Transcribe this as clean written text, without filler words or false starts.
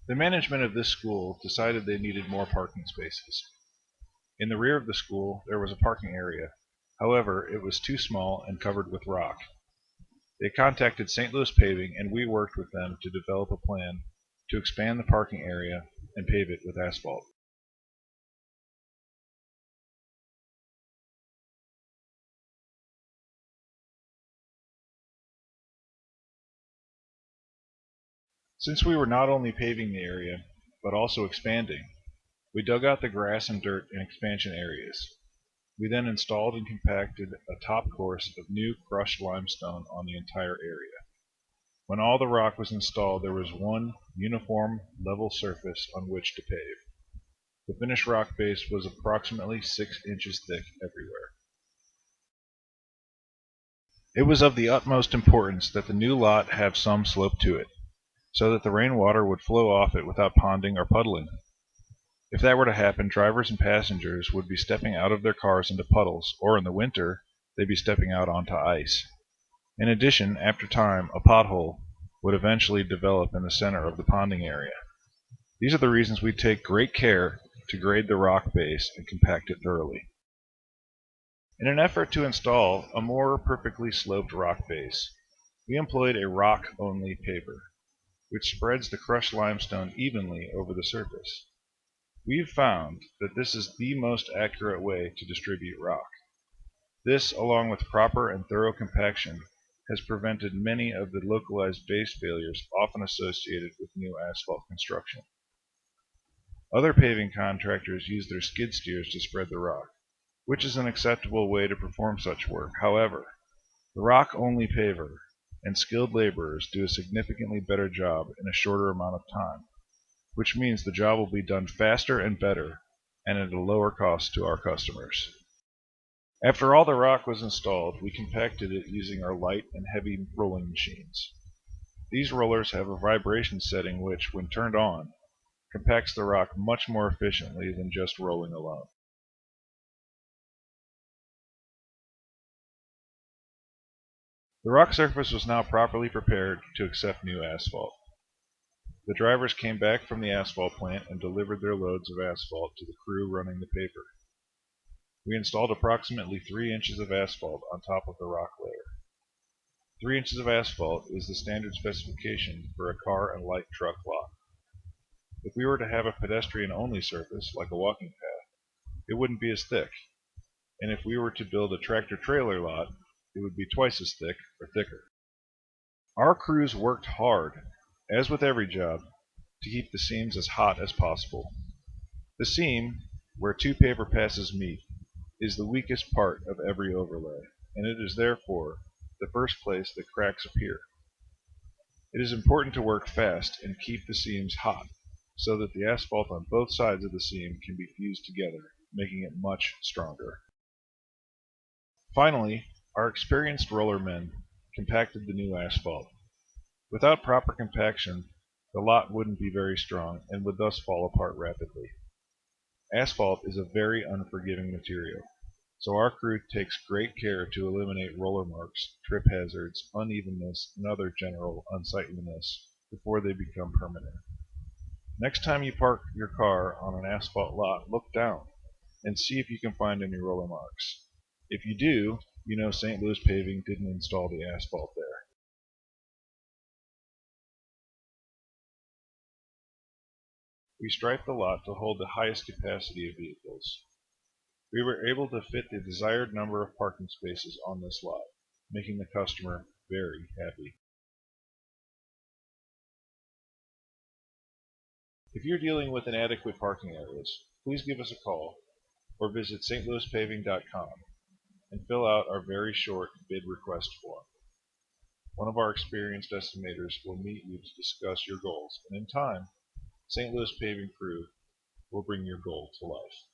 The management of this school decided they needed more parking spaces. In the rear of the school there was a parking area. However, it was too small and covered with rock. They contacted St. Louis Paving and we worked with them to develop a plan to expand the parking area and pave it with asphalt. Since we were not only paving the area, but also expanding, we dug out the grass and dirt in expansion areas. We then installed and compacted a top course of new crushed limestone on the entire area. When all the rock was installed, there was one uniform, level surface on which to pave. The finished rock base was approximately 6 inches thick everywhere. It was of the utmost importance that the new lot have some slope to it, so that the rainwater would flow off it without ponding or puddling. If that were to happen, drivers and passengers would be stepping out of their cars into puddles, or in the winter, they'd be stepping out onto ice. In addition, after time, a pothole would eventually develop in the center of the ponding area. These are the reasons we take great care to grade the rock base and compact it thoroughly. In an effort to install a more perfectly sloped rock base, we employed a rock-only paver, which spreads the crushed limestone evenly over the surface. We've found that this is the most accurate way to distribute rock. This, along with proper and thorough compaction, has prevented many of the localized base failures often associated with new asphalt construction. Other paving contractors use their skid steers to spread the rock, which is an acceptable way to perform such work. However, the rock-only paver and skilled laborers do a significantly better job in a shorter amount of time, which means the job will be done faster and better and at a lower cost to our customers. After all the rock was installed, we compacted it using our light and heavy rolling machines. These rollers have a vibration setting which, when turned on, compacts the rock much more efficiently than just rolling alone. The rock surface was now properly prepared to accept new asphalt. The drivers came back from the asphalt plant and delivered their loads of asphalt to the crew running the paver. We installed approximately 3 inches of asphalt on top of the rock layer. 3 inches of asphalt is the standard specification for a car and light truck lot. If we were to have a pedestrian-only surface, like a walking path, it wouldn't be as thick, and if we were to build a tractor-trailer lot, it would be twice as thick or thicker. Our crews worked hard, as with every job, to keep the seams as hot as possible. The seam, where two paver passes meet, is the weakest part of every overlay, and it is therefore the first place that cracks appear. It is important to work fast and keep the seams hot, so that the asphalt on both sides of the seam can be fused together, making it much stronger. Finally, our experienced rollermen compacted the new asphalt. Without proper compaction, the lot wouldn't be very strong and would thus fall apart rapidly. Asphalt is a very unforgiving material, so our crew takes great care to eliminate roller marks, trip hazards, unevenness, and other general unsightliness before they become permanent. Next time you park your car on an asphalt lot, look down and see if you can find any roller marks. If you do, you know St. Louis Paving didn't install the asphalt there. We striped the lot to hold the highest capacity of vehicles. We were able to fit the desired number of parking spaces on this lot, making the customer very happy. If you're dealing with inadequate parking areas, please give us a call or visit stlouispaving.com and fill out our very short bid request form. One of our experienced estimators will meet you to discuss your goals, and in time, St. Louis Paving crew will bring your goal to life.